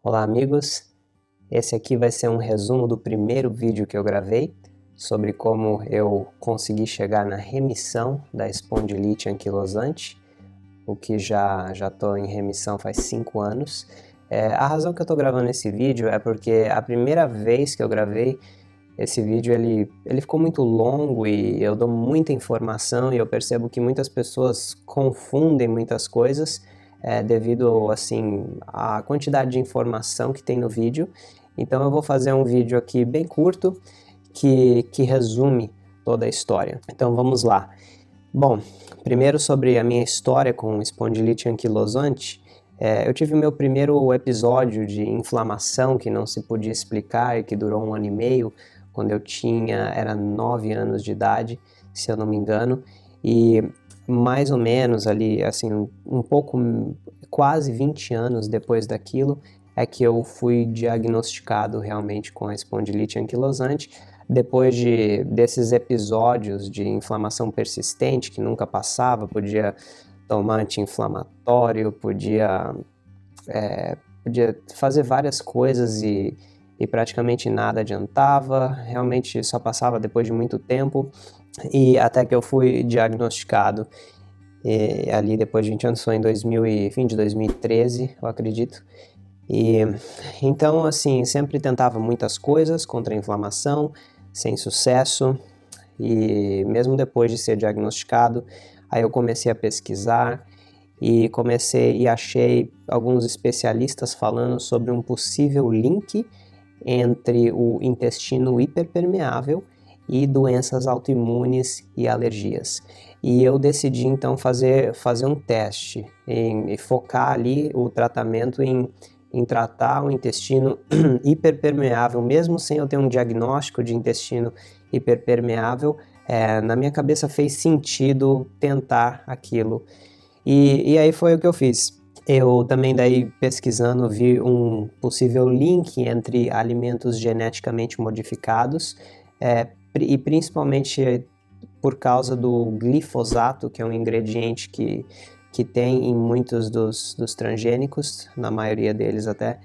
Olá amigos, esse aqui vai ser um resumo do primeiro vídeo que eu gravei sobre como eu consegui chegar na remissão da espondilite anquilosante, o que já estou em remissão faz 5 anos. A razão que eu estou gravando esse vídeo é porque a primeira vez que eu gravei esse vídeo ele ficou muito longo e eu dou muita informação e eu percebo que muitas pessoas confundem muitas coisas devido assim à quantidade de informação que tem no vídeo. Então eu vou fazer um vídeo aqui bem curto que resume toda a história. Então vamos lá. Bom, primeiro sobre a minha história com espondilite anquilosante. Eu tive o meu primeiro episódio de inflamação que não se podia explicar e que durou 1 ano e meio, quando eu era 9 anos de idade, se eu não me engano, e mais ou menos ali, assim, um pouco, quase 20 anos depois daquilo, é que eu fui diagnosticado realmente com a espondilite anquilosante, depois desses episódios de inflamação persistente que nunca passava. Podia tomar anti-inflamatório, podia fazer várias coisas e praticamente nada adiantava, realmente só passava depois de muito tempo, e até que eu fui diagnosticado ali depois de 20 anos, foi fim de 2013, eu acredito. E então, assim, sempre tentava muitas coisas contra a inflamação, sem sucesso, e mesmo depois de ser diagnosticado, aí eu comecei a pesquisar e achei alguns especialistas falando sobre um possível link entre o intestino hiperpermeável e doenças autoimunes e alergias. E eu decidi então fazer um teste e focar ali o tratamento em tratar o intestino hiperpermeável, mesmo sem eu ter um diagnóstico de intestino hiperpermeável. Na minha cabeça fez sentido tentar aquilo. E aí foi o que eu fiz. Eu também daí pesquisando vi um possível link entre alimentos geneticamente modificados e principalmente por causa do glifosato, que é um ingrediente que tem em muitos dos transgênicos, na maioria deles até,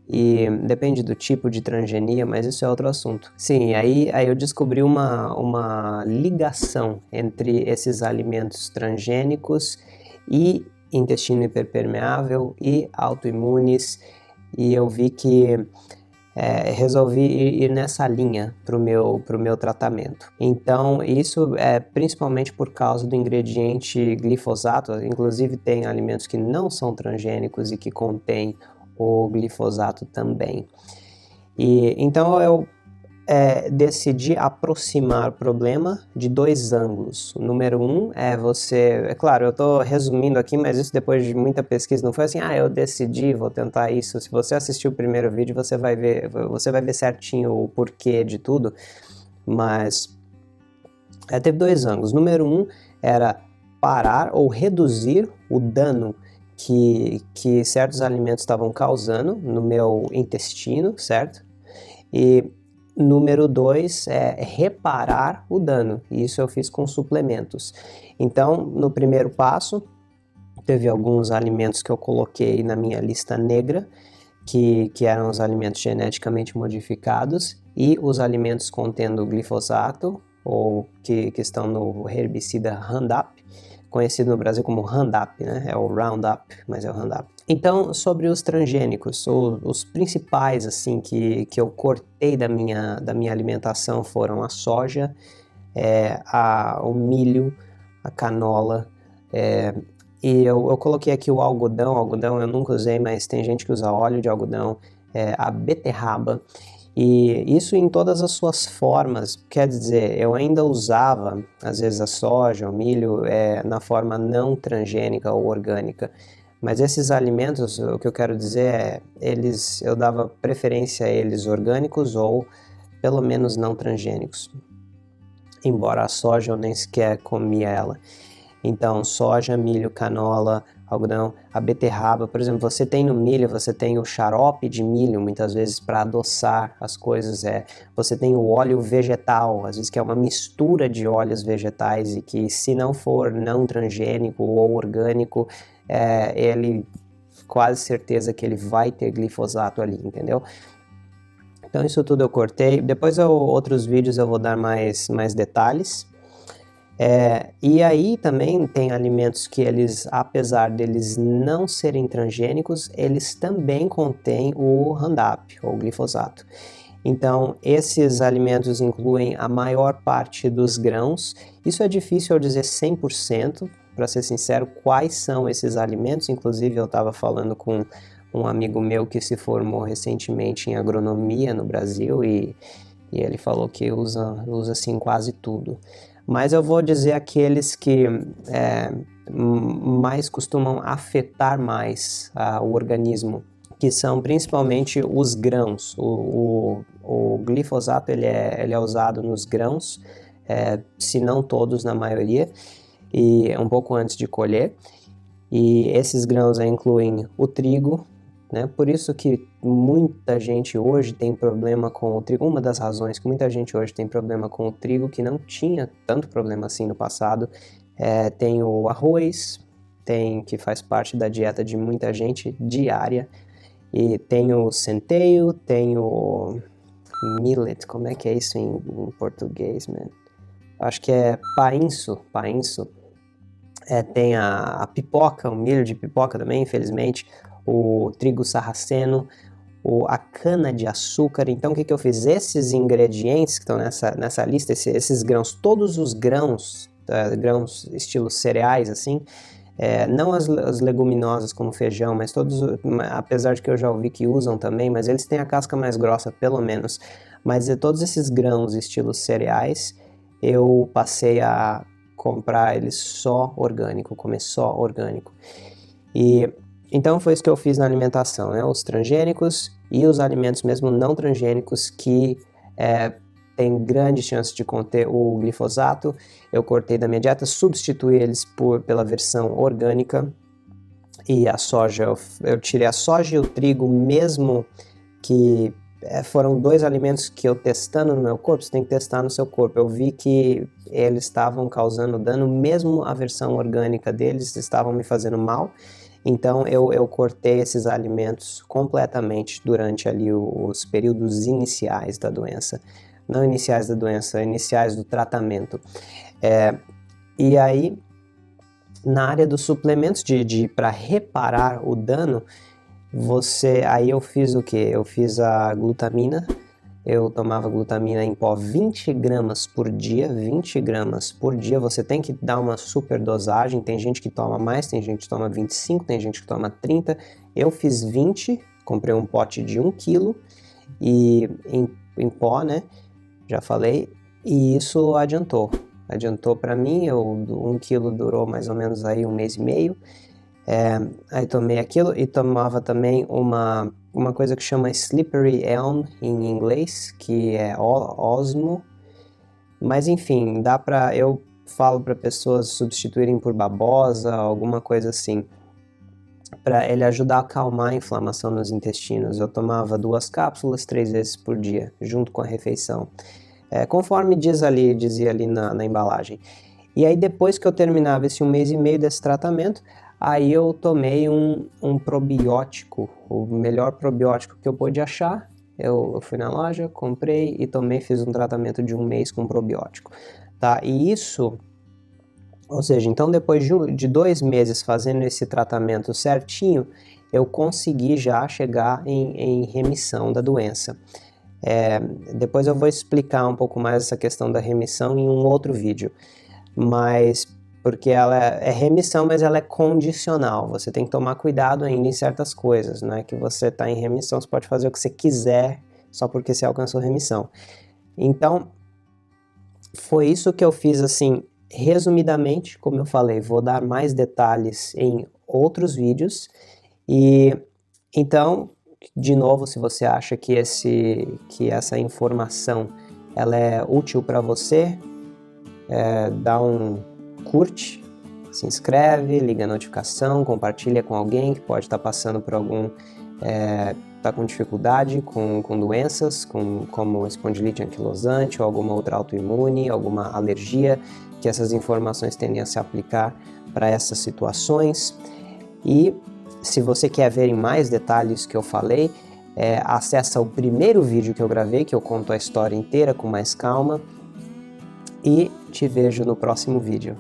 e depende do tipo de transgenia, mas isso é outro assunto. Sim, aí eu descobri uma ligação entre esses alimentos transgênicos e intestino hiperpermeável e autoimunes, e eu vi que resolvi ir nessa linha para o meu tratamento. Então, isso é principalmente por causa do ingrediente glifosato. Inclusive, tem alimentos que não são transgênicos e que contêm o glifosato também. E então eu decidi aproximar o problema de 2 ângulos. O número 1 é você... É claro, eu estou resumindo aqui, mas isso depois de muita pesquisa. Não foi assim, eu decidi, vou tentar isso. Se você assistir o primeiro vídeo, você vai ver certinho o porquê de tudo. Mas teve 2 ângulos. Número 1 era parar ou reduzir o dano que certos alimentos estavam causando no meu intestino, certo? E número 2 é reparar o dano, e isso eu fiz com suplementos. Então, no primeiro passo, teve alguns alimentos que eu coloquei na minha lista negra, que eram os alimentos geneticamente modificados, e os alimentos contendo glifosato, ou que estão no herbicida Roundup, conhecido no Brasil como Roundup, né? É o Roundup, mas é o Roundup. Então, sobre os transgênicos, os principais assim que eu cortei da minha alimentação foram a soja, o milho, a canola, e eu coloquei aqui o algodão eu nunca usei, mas tem gente que usa óleo de algodão, a beterraba, e isso em todas as suas formas. Quer dizer, eu ainda usava às vezes a soja, o milho, na forma não transgênica ou orgânica, mas esses alimentos, o que eu quero dizer eu dava preferência a eles orgânicos ou pelo menos não transgênicos, embora a soja eu nem sequer comia ela. Então, soja, milho, canola, algodão, a beterraba, por exemplo, você tem no milho, você tem o xarope de milho, muitas vezes para adoçar as coisas, você tem o óleo vegetal, às vezes que é uma mistura de óleos vegetais e que se não for não transgênico ou orgânico, ele quase certeza que ele vai ter glifosato ali, entendeu? Então isso tudo eu cortei. Depois outros vídeos eu vou dar mais detalhes. E aí também tem alimentos que eles, apesar deles não serem transgênicos, eles também contêm o Roundup, ou glifosato. Então, esses alimentos incluem a maior parte dos grãos. Isso é difícil eu dizer 100%, para ser sincero, quais são esses alimentos. Inclusive, eu estava falando com um amigo meu que se formou recentemente em agronomia no Brasil e ele falou que usa assim quase tudo. Mas eu vou dizer aqueles que mais costumam afetar mais o organismo, que são principalmente os grãos. O glifosato ele é usado nos grãos, se não todos, na maioria, e um pouco antes de colher. E esses grãos incluem o trigo, né? Por isso que muita gente hoje tem problema com o trigo. Uma das razões que muita gente hoje tem problema com o trigo, que não tinha tanto problema assim no passado, tem o arroz, que faz parte da dieta de muita gente diária, e tem o centeio, tem o millet, como é que é isso em português, man? Acho que é painço. Tem a pipoca, o milho de pipoca também, infelizmente, o trigo sarraceno, a cana de açúcar. Então o que eu fiz? Esses ingredientes que estão nessa lista, esses grãos, todos os grãos, grãos estilo cereais assim, não as leguminosas como feijão, mas todos, apesar de que eu já ouvi que usam também, mas eles têm a casca mais grossa pelo menos, mas todos esses grãos estilo cereais, eu passei a comprar eles só orgânico, comer só orgânico. E então foi isso que eu fiz na alimentação, né? Os transgênicos e os alimentos mesmo não transgênicos que tem grande chance de conter o glifosato, eu cortei da minha dieta, substituí eles pela versão orgânica. E a soja, eu tirei a soja e o trigo, mesmo que foram dois alimentos que eu testando no meu corpo, você tem que testar no seu corpo, eu vi que eles estavam causando dano, mesmo a versão orgânica deles estavam me fazendo mal. Então eu cortei esses alimentos completamente durante ali os períodos iniciais da doença. Não iniciais da doença, iniciais do tratamento. E aí, na área dos suplementos para reparar o dano, aí eu fiz o que? Eu fiz a glutamina. Eu tomava glutamina em pó 20 gramas por dia, 20 gramas por dia. Você tem que dar uma super dosagem. Tem gente que toma mais, tem gente que toma 25, tem gente que toma 30. Eu fiz 20, comprei um pote de 1 kg e em pó, né? Já falei, e isso adiantou para mim. 1 kg durou mais ou menos aí 1 mês e meio. Aí tomei aquilo e tomava também uma coisa que chama Slippery Elm em inglês, que é osmo, mas enfim, eu falo para pessoas substituírem por babosa, alguma coisa assim, para ele ajudar a acalmar a inflamação nos intestinos. Eu tomava 2 cápsulas 3 vezes por dia, junto com a refeição, conforme dizia ali na embalagem. E aí depois que eu terminava esse 1 mês e meio desse tratamento, aí eu tomei um probiótico, o melhor probiótico que eu pude achar. Eu fui na loja, comprei e tomei, fiz um tratamento de 1 mês com probiótico, tá? E isso, ou seja, então depois de 2 meses fazendo esse tratamento certinho, eu consegui já chegar em remissão da doença. Depois eu vou explicar um pouco mais essa questão da remissão em um outro vídeo, mas porque ela é remissão, mas ela é condicional. Você tem que tomar cuidado ainda em certas coisas, não é que você está em remissão, você pode fazer o que você quiser só porque você alcançou remissão. Então, foi isso que eu fiz, assim, resumidamente, como eu falei, vou dar mais detalhes em outros vídeos. E então, de novo, se você acha que essa informação ela é útil para você, dá um curte, se inscreve, liga a notificação, compartilha com alguém que pode estar passando por tá com dificuldade com doenças, como espondilite anquilosante ou alguma outra autoimune, alguma alergia, que essas informações tendem a se aplicar para essas situações. E Se você quer ver em mais detalhes que eu falei, acessa o primeiro vídeo que eu gravei, que eu conto a história inteira com mais calma, e te vejo no próximo vídeo.